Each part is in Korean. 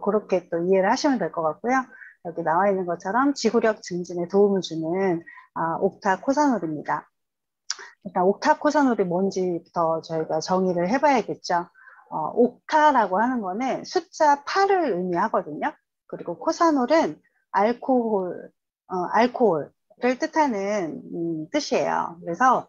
그렇게 또 이해를 하시면 될 것 같고요. 여기 나와 있는 것처럼 지구력 증진에 도움을 주는 옥타코사놀입니다. 일단 옥타코사놀이 뭔지부터 저희가 정의를 해봐야겠죠. 옥타라고 하는 거는 숫자 8을 의미하거든요. 그리고 코사놀은 알코올을 뜻하는 뜻이에요. 그래서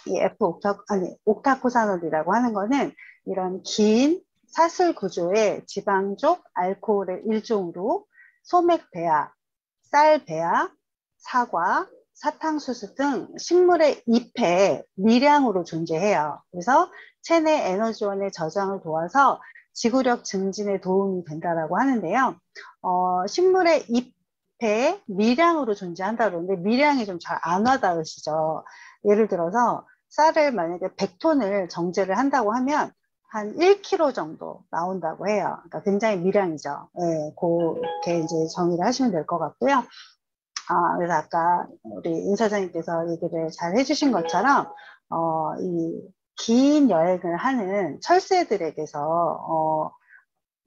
이 옥타코사놀이라고 하는 거는 이런 긴 사슬 구조의 지방족 알코올의 일종으로 소맥 배아, 쌀 배아, 사과, 사탕수수 등 식물의 잎에 미량으로 존재해요. 그래서 체내 에너지원의 저장을 도와서 지구력 증진에 도움이 된다라고 하는데요. 식물의 잎에 미량으로 존재한다 그러는데 미량이 좀 잘 안 와닿으시죠? 예를 들어서 쌀을 만약에 100톤을 정제를 한다고 하면 한 1kg 정도 나온다고 해요. 그러니까 굉장히 미량이죠. 예, 그렇게 이제 정의를 하시면 될 것 같고요. 그래서 아까 우리 임 사장님께서 얘기를 잘 해주신 것처럼, 이 긴 여행을 하는 철새들에게서,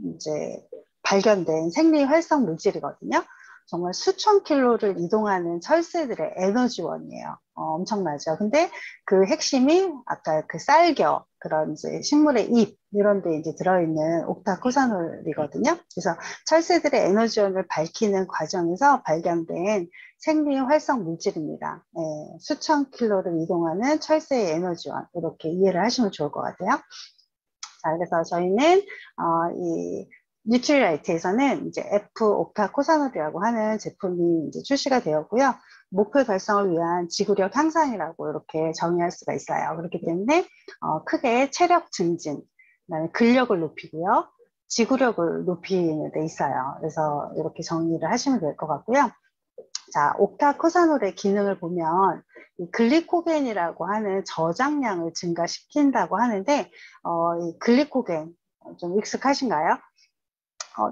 이제 발견된 생리 활성 물질이거든요. 정말 수천 킬로를 이동하는 철새들의 에너지원이에요. 엄청나죠. 근데 그 핵심이 아까 그 쌀겨, 그런 이제 식물의 잎, 이런 데 이제 들어있는 옥타코사놀이거든요. 그래서 철새들의 에너지원을 밝히는 과정에서 발견된 생리 활성 물질입니다. 예, 수천 킬로를 이동하는 철새의 에너지원, 이렇게 이해를 하시면 좋을 것 같아요. 자, 그래서 저희는 이 뉴트리라이트에서는 이제 F 옥타코사놀이라고 하는 제품이 이제 출시가 되었고요. 목표 달성을 위한 지구력 향상이라고 이렇게 정의할 수가 있어요. 그렇기 때문에 크게 체력 증진, 그다음에 근력을 높이고요, 지구력을 높이는 데 있어요. 그래서 이렇게 정의를 하시면 될 것 같고요. 자, 옥타코사놀의 기능을 보면 이 글리코겐이라고 하는 저장량을 증가시킨다고 하는데, 이 글리코겐 좀 익숙하신가요?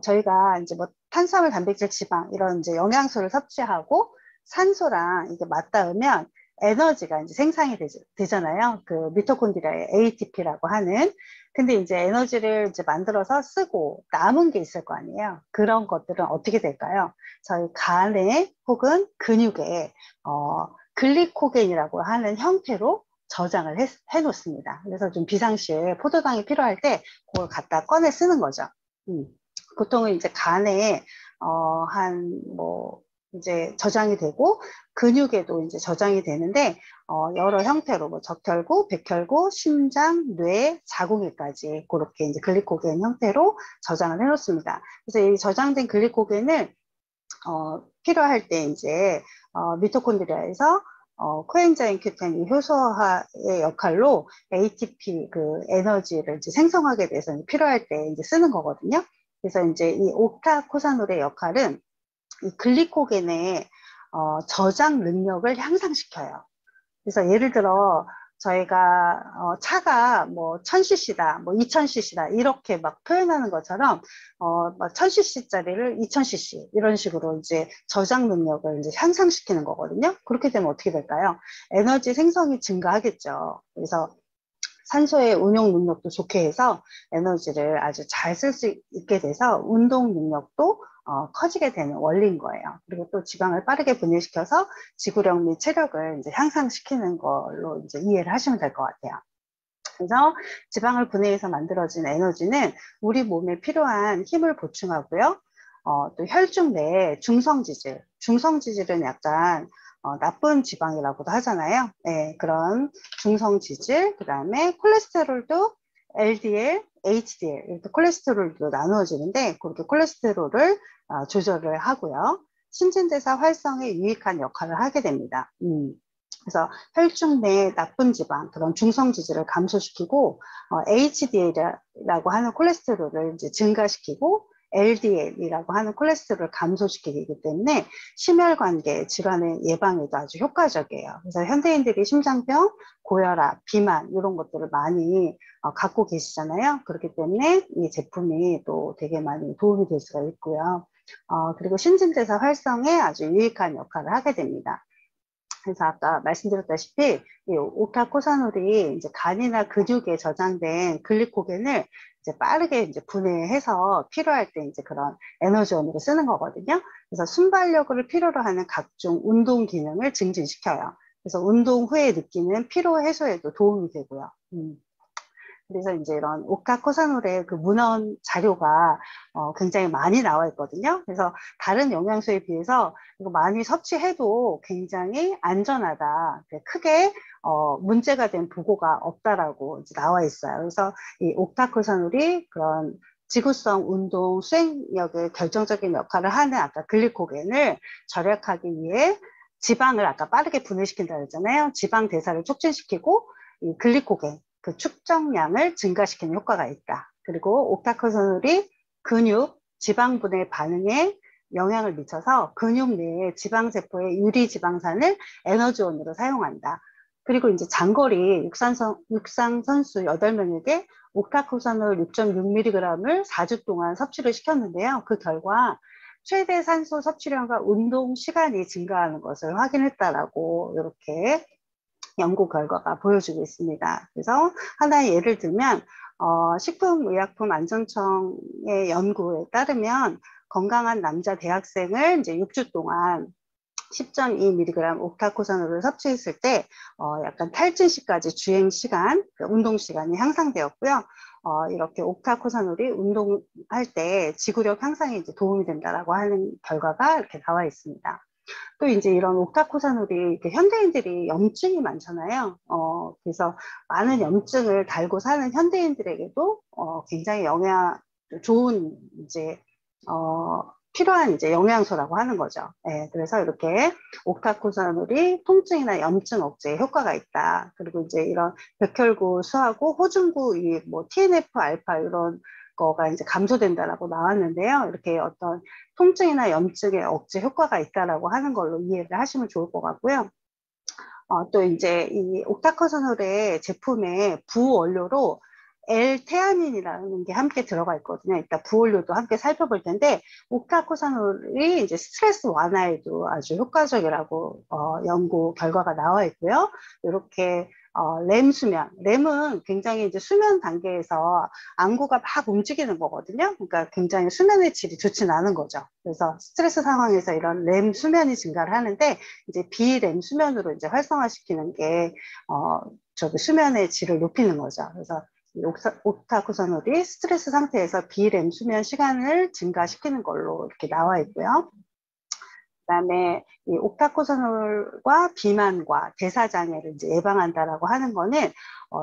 저희가 이제 뭐 탄수화물, 단백질, 지방 이런 이제 영양소를 섭취하고 산소랑 이게 맞닿으면 에너지가 이제 생산이 되잖아요. 그 미토콘드리아의 ATP라고 하는. 근데 이제 에너지를 이제 만들어서 쓰고 남은 게 있을 거 아니에요. 그런 것들은 어떻게 될까요? 저희 간에 혹은 근육에 글리코겐이라고 하는 형태로 저장을 해 놓습니다. 그래서 좀 비상시에 포도당이 필요할 때 그걸 갖다 꺼내 쓰는 거죠. 음. 보통은 이제 간에 한 뭐 이제 저장이 되고 근육에도 이제 저장이 되는데 여러 형태로 뭐 적혈구, 백혈구, 심장, 뇌, 자궁에까지 그렇게 이제 글리코겐 형태로 저장을 해놓습니다. 그래서 이 저장된 글리코겐을 필요할 때 이제 미토콘드리아에서 코엔자임 Q10 효소화의 역할로 ATP 그 에너지를 이제 생성하게 돼서 필요할 때 이제 쓰는 거거든요. 그래서 이제 이 옥타코사놀의 역할은 이 글리코겐의 저장 능력을 향상시켜요. 그래서 예를 들어 저희가 차가 뭐 1000cc다, 뭐 2000cc다 이렇게 막 표현하는 것처럼 막 1000cc짜리를 2000cc 이런 식으로 이제 저장 능력을 이제 향상시키는 거거든요. 그렇게 되면 어떻게 될까요? 에너지 생성이 증가하겠죠. 그래서 산소의 운용 능력도 좋게 해서 에너지를 아주 잘 쓸 수 있게 돼서 운동 능력도 커지게 되는 원리인 거예요. 그리고 또 지방을 빠르게 분해시켜서 지구력 및 체력을 이제 향상시키는 걸로 이제 이해를 하시면 될 것 같아요. 그래서 지방을 분해해서 만들어진 에너지는 우리 몸에 필요한 힘을 보충하고요. 또 혈중 내에 중성지질은 약간 나쁜 지방이라고도 하잖아요. 네, 그런 중성지질, 그 다음에 콜레스테롤도 LDL, HDL 이렇게 콜레스테롤도 나누어지는데 그렇게 콜레스테롤을 조절을 하고요. 신진대사 활성에 유익한 역할을 하게 됩니다. 그래서 혈중 내 나쁜 지방, 그런 중성 지질을 감소시키고 HDL이라고 하는 콜레스테롤을 이제 증가시키고 LDL이라고 하는 콜레스테롤을 감소시키기 때문에 심혈관계 질환의 예방에도 아주 효과적이에요. 그래서 현대인들이 심장병, 고혈압, 비만 이런 것들을 많이 갖고 계시잖아요. 그렇기 때문에 이 제품이 또 되게 많이 도움이 될 수가 있고요. 그리고 신진대사 활성에 아주 유익한 역할을 하게 됩니다. 그래서 아까 말씀드렸다시피 이 옥타코사놀이 이제 간이나 근육에 저장된 글리코겐을 이제 빠르게 이제 분해해서 필요할 때 이제 그런 에너지원으로 쓰는 거거든요. 그래서 순발력을 필요로 하는 각종 운동 기능을 증진시켜요. 그래서 운동 후에 느끼는 피로 해소에도 도움이 되고요. 그래서 이제 이런 옥타코사놀의 그 문헌 자료가 굉장히 많이 나와 있거든요. 그래서 다른 영양소에 비해서 이거 많이 섭취해도 굉장히 안전하다. 크게 문제가 된 보고가 없다라고 이제 나와 있어요. 그래서 이 옥타코사놀이 그런 지구성 운동 수행력에 결정적인 역할을 하는 아까 글리코겐을 절약하기 위해 지방을 아까 빠르게 분해시킨다 그랬잖아요. 지방 대사를 촉진시키고 이 글리코겐 그 축적량을 증가시키는 효과가 있다. 그리고 옥타코사놀이 근육, 지방분해 반응에 영향을 미쳐서 근육 내의 지방세포의 유리지방산을 에너지원으로 사용한다. 그리고 이제 장거리 육상 선수 8명에게 옥타코사놀 6.6mg을 4주 동안 섭취를 시켰는데요. 그 결과 최대 산소 섭취량과 운동 시간이 증가하는 것을 확인했다라고 이렇게 연구 결과가 보여주고 있습니다. 그래서 하나의 예를 들면 식품의약품안전청의 연구에 따르면 건강한 남자 대학생을 이제 6주 동안 10.2mg 옥타코사놀을 섭취했을 때 약간 탈진 시까지 주행 시간, 운동 시간이 향상되었고요. 이렇게 옥타코사놀이 운동할 때 지구력 향상에 이제 도움이 된다라고 하는 결과가 이렇게 나와 있습니다. 또 이제 이런 옥타코사놀이 현대인들이 염증이 많잖아요. 그래서 많은 염증을 달고 사는 현대인들에게도 굉장히 좋은 이제 필요한 이제 영양소라고 하는 거죠. 예, 그래서 이렇게 옥타코사놀이 통증이나 염증 억제에 효과가 있다. 그리고 이제 이런 백혈구 수하고 호중구 뭐 TNF 알파 이런 거가 이제 감소된다라고 나왔는데요. 이렇게 어떤 통증이나 염증에 억제 효과가 있다라고 하는 걸로 이해를 하시면 좋을 것 같고요. 또 이제 이 옥타코사놀의 제품의 부원료로 L테아닌이라는 게 함께 들어가 있거든요. 이따 부원료도 함께 살펴볼 텐데 옥타코사놀이 이제 스트레스 완화에도 아주 효과적이라고 연구 결과가 나와 있고요. 이렇게 렘 수면, 렘은 굉장히 이제 수면 단계에서 안구가 막 움직이는 거거든요. 그러니까 굉장히 수면의 질이 좋진 않은 거죠. 그래서 스트레스 상황에서 이런 렘 수면이 증가를 하는데 이제 비렘 수면으로 이제 활성화시키는 게 저기 수면의 질을 높이는 거죠. 그래서 옥타코사놀이 스트레스 상태에서 비렘 수면 시간을 증가시키는 걸로 이렇게 나와 있고요. 그다음에 이 옥타코사놀과 비만과 대사장애를 이제 예방한다라고 하는 거는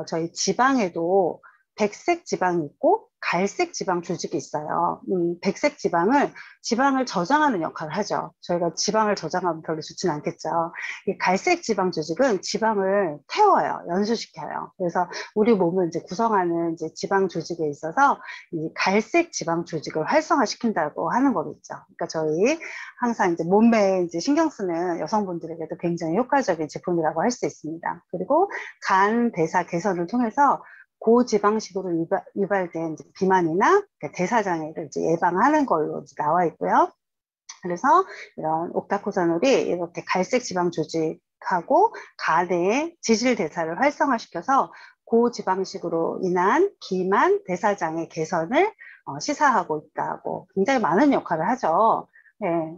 저희 지방에도 백색 지방이 있고 갈색 지방 조직이 있어요. 백색 지방을 저장하는 역할을 하죠. 저희가 지방을 저장하면 별로 좋지는 않겠죠. 이 갈색 지방 조직은 지방을 태워요, 연소시켜요. 그래서 우리 몸을 이제 구성하는 이제 지방 조직에 있어서 이 갈색 지방 조직을 활성화시킨다고 하는 거겠죠. 그러니까 저희 항상 이제 몸매에 이제 신경 쓰는 여성분들에게도 굉장히 효과적인 제품이라고 할 수 있습니다. 그리고 간 대사 개선을 통해서 고지방식으로 유발된 비만이나 대사장애를 이제 예방하는 걸로 이제 나와 있고요. 그래서 이런 옥타코사놀이 이렇게 갈색 지방 조직하고 간의 지질 대사를 활성화시켜서 고지방식으로 인한 비만, 대사장애 개선을 시사하고 있다고 굉장히 많은 역할을 하죠. 네.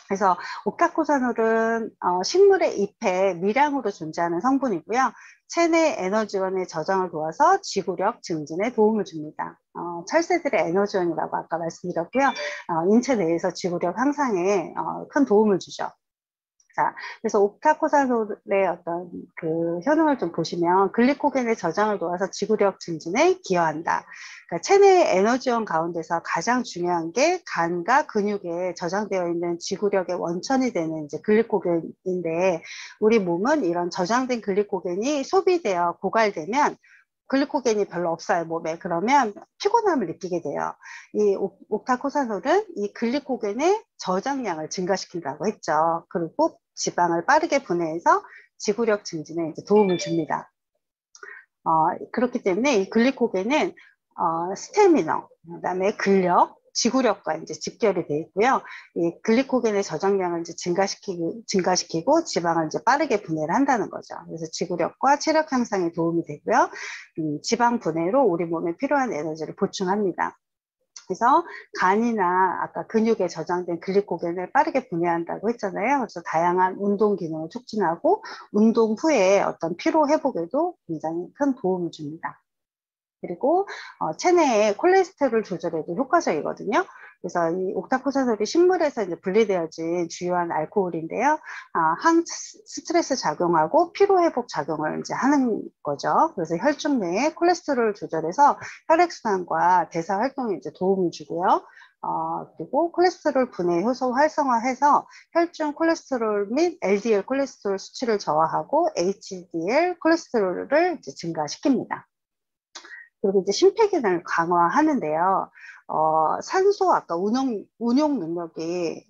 그래서 옥타코사놀은 식물의 잎에 미량으로 존재하는 성분이고요. 체내 에너지원의 저장을 도와서 지구력 증진에 도움을 줍니다. 철새들의 에너지원이라고 아까 말씀드렸고요. 인체 내에서 지구력 향상에 큰 도움을 주죠. 자, 그래서 옥타코사놀의 어떤 그 효능을 좀 보시면 글리코겐의 저장을 도와서 지구력 증진에 기여한다. 그러니까 체내 에너지원 가운데서 가장 중요한 게 간과 근육에 저장되어 있는 지구력의 원천이 되는 이제 글리코겐인데 우리 몸은 이런 저장된 글리코겐이 소비되어 고갈되면 글리코겐이 별로 없어요, 몸에. 그러면 피곤함을 느끼게 돼요. 이 옥타코사놀은 이 글리코겐의 저장량을 증가시킨다고 했죠. 그리고 지방을 빠르게 분해해서 지구력 증진에 이제 도움을 줍니다. 그렇기 때문에 이 글리코겐은 스태미너, 그다음에 근력, 지구력과 이제 직결이 돼 있고요. 이 글리코겐의 저장량을 이제 증가시키고 지방을 이제 빠르게 분해를 한다는 거죠. 그래서 지구력과 체력 향상에 도움이 되고요. 지방 분해로 우리 몸에 필요한 에너지를 보충합니다. 그래서 간이나 아까 근육에 저장된 글리코겐을 빠르게 분해한다고 했잖아요. 그래서 다양한 운동 기능을 촉진하고 운동 후에 어떤 피로 회복에도 굉장히 큰 도움을 줍니다. 그리고 체내의 콜레스테롤 조절에도 효과적이거든요. 그래서 이 옥타코사놀이 식물에서 이제 분리되어진 주요한 알코올인데요. 항 스트레스 작용하고 피로 회복 작용을 이제 하는 거죠. 그래서 혈중 내에 콜레스테롤 조절해서 혈액순환과 대사 활동에 이제 도움을 주고요. 그리고 콜레스테롤 분해 효소 활성화해서 혈중 콜레스테롤 및 LDL 콜레스테롤 수치를 저하하고 HDL 콜레스테롤을 이제 증가시킵니다. 그리고 이제 심폐기능을 강화하는데요. 산소 아까 운용 능력이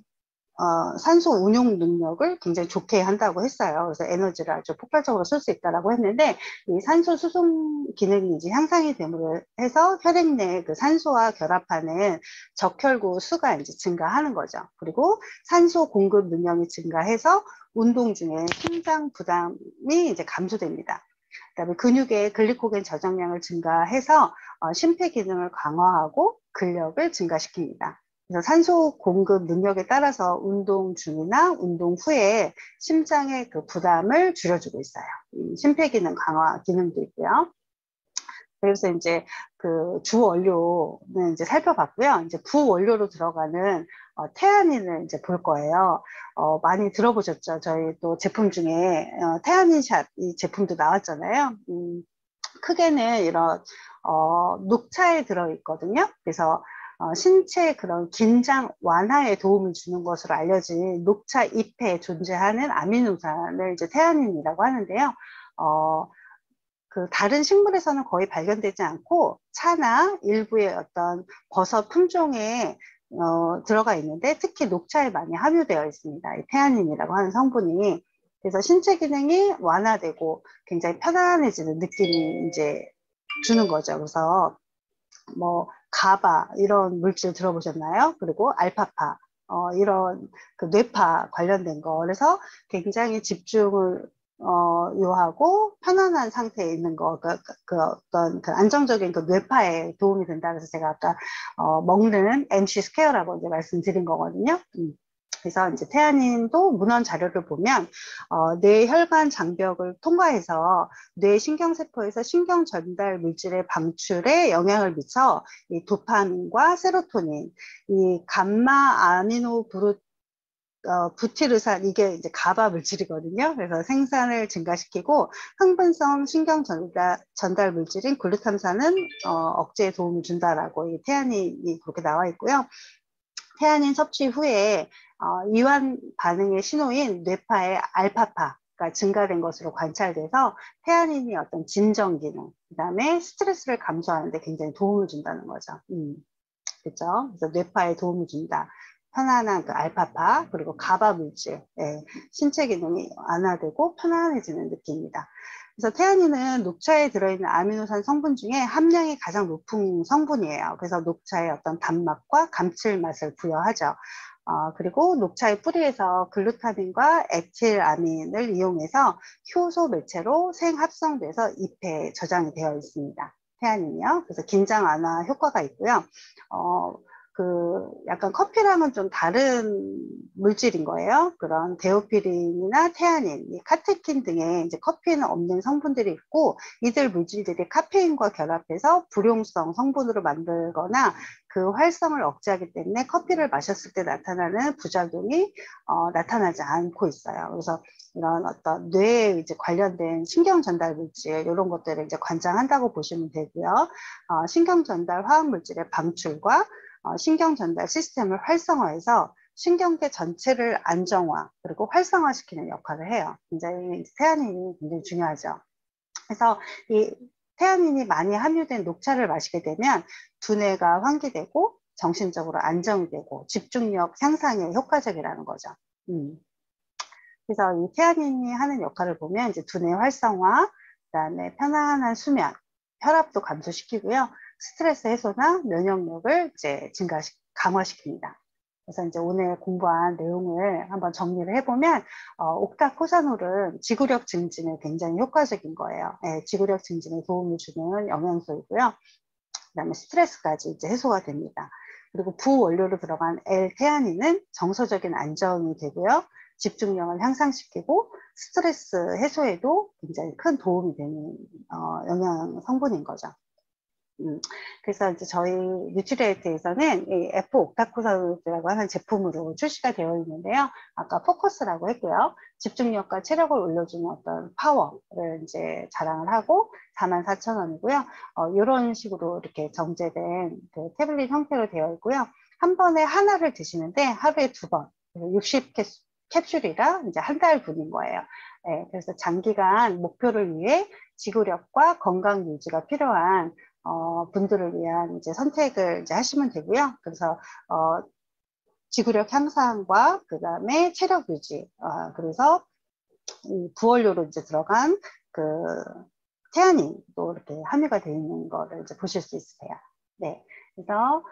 산소 운용 능력을 굉장히 좋게 한다고 했어요. 그래서 에너지를 아주 폭발적으로 쓸 수 있다라고 했는데, 이 산소 수송 기능이 이제 향상이 됨으로 해서 혈액 내 그 산소와 결합하는 적혈구 수가 이제 증가하는 거죠. 그리고 산소 공급 능력이 증가해서 운동 중에 심장 부담이 이제 감소됩니다. 그다음에 근육의 글리코겐 저장량을 증가해서 심폐 기능을 강화하고 근력을 증가시킵니다. 그래서 산소 공급 능력에 따라서 운동 중이나 운동 후에 심장의 그 부담을 줄여주고 있어요. 심폐 기능 강화 기능도 있고요. 그래서 이제 그 주 원료는 이제 살펴봤고요. 이제 부원료로 들어가는 태아닌을 이제 볼 거예요. 많이 들어보셨죠? 저희 또 제품 중에 태아닌샷 이 제품도 나왔잖아요. 크게는 이런 녹차에 들어있거든요. 그래서 신체 그런 긴장 완화에 도움을 주는 것으로 알려진 녹차 잎에 존재하는 아미노산을 이제 태아닌이라고 하는데요. 그 다른 식물에서는 거의 발견되지 않고 차나 일부의 어떤 버섯 품종에 들어가 있는데 특히 녹차에 많이 함유되어 있습니다. 이 태아닌이라고 하는 성분이. 그래서 신체 기능이 완화되고 굉장히 편안해지는 느낌이 이제 주는 거죠. 그래서 뭐 가바 이런 물질 들어보셨나요? 그리고 알파파 이런 그 뇌파 관련된 거. 그래서 굉장히 집중을 요하고 편안한 상태에 있는 거, 그 어떤 그 안정적인 그 뇌파에 도움이 된다. 그래서 제가 아까 먹는 MC 스퀘어라고 이제 말씀드린 거거든요. 그래서 이제 태아닌도 문헌 자료를 보면 뇌 혈관 장벽을 통과해서 뇌 신경세포에서 신경 전달 물질의 방출에 영향을 미쳐 이 도파민과 세로토닌, 이 감마 아미노 부티르산 이게 이제 가바 물질이거든요. 그래서 생산을 증가시키고 흥분성 신경 전달 물질인 글루탐산은 억제에 도움을 준다라고 이 태아닌이 그렇게 나와 있고요. 태아닌 섭취 후에 이완 반응의 신호인 뇌파의 알파파가 증가된 것으로 관찰돼서 태아닌이 어떤 진정 기능, 그다음에 스트레스를 감소하는 데 굉장히 도움을 준다는 거죠. 그렇죠? 그래서 뇌파에 도움을 준다. 편안한 그 알파파 그리고 가바 물질, 신체 기능이 완화되고 편안해지는 느낌입니다. 그래서 태아닌은 녹차에 들어있는 아미노산 성분 중에 함량이 가장 높은 성분이에요. 그래서 녹차의 어떤 단맛과 감칠맛을 부여하죠. 그리고 녹차의 뿌리에서 글루타민과 에틸아민을 이용해서 효소 매체로 생합성돼서 잎에 저장이 되어 있습니다. 태아닌이요. 그래서 긴장 완화 효과가 있고요. 그 약간 커피랑은 좀 다른 물질인 거예요. 그런 데오피린이나 태아닌, 카테킨 등의 이제 커피에는 없는 성분들이 있고 이들 물질들이 카페인과 결합해서 불용성 성분으로 만들거나 그 활성을 억제하기 때문에 커피를 마셨을 때 나타나는 부작용이 나타나지 않고 있어요. 그래서 이런 어떤 뇌에 이제 관련된 신경 전달 물질 이런 것들을 이제 관장한다고 보시면 되고요. 신경 전달 화학 물질의 방출과 신경 전달 시스템을 활성화해서 신경계 전체를 안정화 그리고 활성화시키는 역할을 해요. 굉장히 태아닌이 굉장히 중요하죠. 그래서 이 태아닌이 많이 함유된 녹차를 마시게 되면 두뇌가 환기되고 정신적으로 안정이 되고 집중력 향상에 효과적이라는 거죠. 그래서 이 태아닌이 하는 역할을 보면 이제 두뇌 활성화, 그다음에 편안한 수면, 혈압도 감소시키고요. 스트레스 해소나 면역력을 이제 강화시킵니다. 그래서 이제 오늘 공부한 내용을 한번 정리를 해보면, 옥타코사놀은 지구력 증진에 굉장히 효과적인 거예요. 네, 지구력 증진에 도움을 주는 영양소이고요. 그다음에 스트레스까지 이제 해소가 됩니다. 그리고 부원료로 들어간 L테아닌은 정서적인 안정이 되고요. 집중력을 향상시키고 스트레스 해소에도 굉장히 큰 도움이 되는 영양 성분인 거죠. 그래서 이제 저희 뉴트리에이트에서는 이 F-옥타코사놀이라고 하는 제품으로 출시가 되어 있는데요. 아까 포커스라고 했고요. 집중력과 체력을 올려주는 어떤 파워를 이제 자랑을 하고 44,000원이고요. 이런 식으로 이렇게 정제된 그 태블릿 형태로 되어 있고요. 한 번에 하나를 드시는데 하루에 2번, 60캡슐이라 이제 한 달 분인 거예요. 네, 그래서 장기간 목표를 위해 지구력과 건강 유지가 필요한 분들을 위한 이제 선택을 이제 하시면 되고요. 그래서 지구력 향상과 그 다음에 체력 유지, 그래서 이 부원료로 이제 들어간 그 태아닌도 이렇게 함유가 되어 있는 거를 이제 보실 수 있으세요. 네, 그래서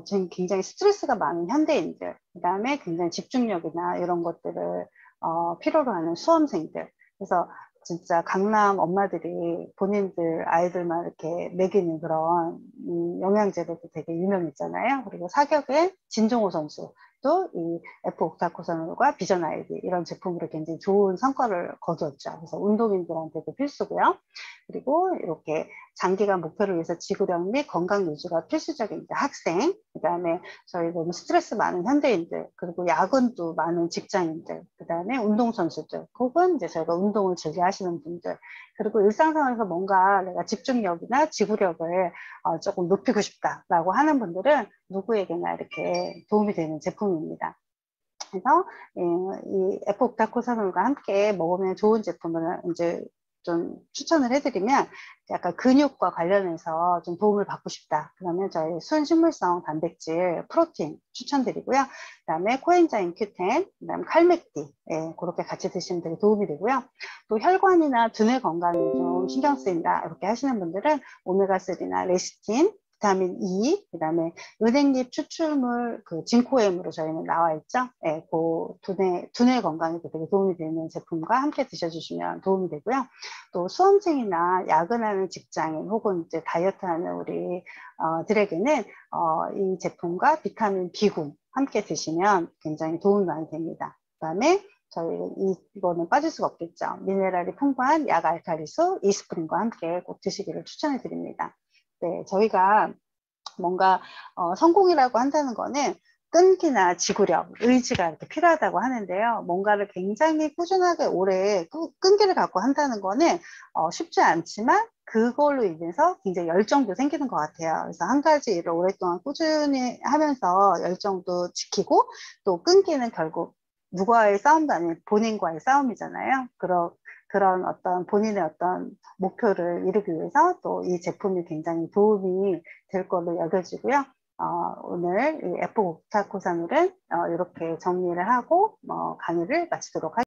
지금 굉장히 스트레스가 많은 현대인들, 그 다음에 굉장히 집중력이나 이런 것들을 필요로 하는 수험생들, 그래서 진짜 강남 엄마들이 본인들 아이들만 이렇게 먹이는 그런 영양제로도 되게 유명했잖아요. 그리고 사격의 진종호 선수 또 이 F-옥타코사놀과 비전 아이디 이런 제품으로 굉장히 좋은 성과를 거두었죠. 그래서 운동인들한테도 필수고요. 그리고 이렇게 장기간 목표를 위해서 지구력 및 건강 유지가 필수적인 학생, 그 다음에 저희 너무 스트레스 많은 현대인들, 그리고 야근도 많은 직장인들, 그 다음에 운동선수들, 혹은 이제 저희가 운동을 즐겨 하시는 분들, 그리고 일상생활에서 뭔가 내가 집중력이나 지구력을 조금 높이고 싶다라고 하는 분들은 누구에게나 이렇게 도움이 되는 제품입니다. 그래서 이 F-옥타코사놀과 함께 먹으면 좋은 제품을 이제 좀 추천을 해드리면 약간 근육과 관련해서 좀 도움을 받고 싶다. 그러면 저희 순식물성 단백질, 프로틴 추천드리고요. 그 다음에 코엔자임 Q10, 그 다음에 칼맥디, 예, 그렇게 같이 드시면 되게 도움이 되고요. 또 혈관이나 두뇌 건강에 좀 신경 쓰인다. 이렇게 하시는 분들은 오메가3나 레시틴, 비타민 E, 그 다음에 은행잎 추출물, 그 진코엠으로 저희는 나와 있죠. 예, 그 두뇌 건강에도 되게 도움이 되는 제품과 함께 드셔주시면 도움이 되고요. 또 수험생이나 야근하는 직장인 혹은 이제 다이어트하는 우리 들에게는 이 제품과 비타민 B9 함께 드시면 굉장히 도움이 많이 됩니다. 그 다음에 저희 이거는 빠질 수가 없겠죠. 미네랄이 풍부한 약 알칼리수 이스프린과 함께 꼭 드시기를 추천해 드립니다. 네, 저희가 뭔가 성공이라고 한다는 거는 끈기나 지구력, 의지가 이렇게 필요하다고 하는데요. 뭔가를 굉장히 꾸준하게 오래 끈기를 갖고 한다는 거는 쉽지 않지만 그걸로 인해서 굉장히 열정도 생기는 것 같아요. 그래서 한 가지 일을 오랫동안 꾸준히 하면서 열정도 지키고 또 끈기는 결국 누구와의 싸움도 아니고 본인과의 싸움이잖아요. 그런 어떤 본인의 어떤 목표를 이루기 위해서 또 이 제품이 굉장히 도움이 될 걸로 여겨지고요. 오늘 이 F-옥타코사놀은 이렇게 정리를 하고 강의를 마치도록 하겠습니다.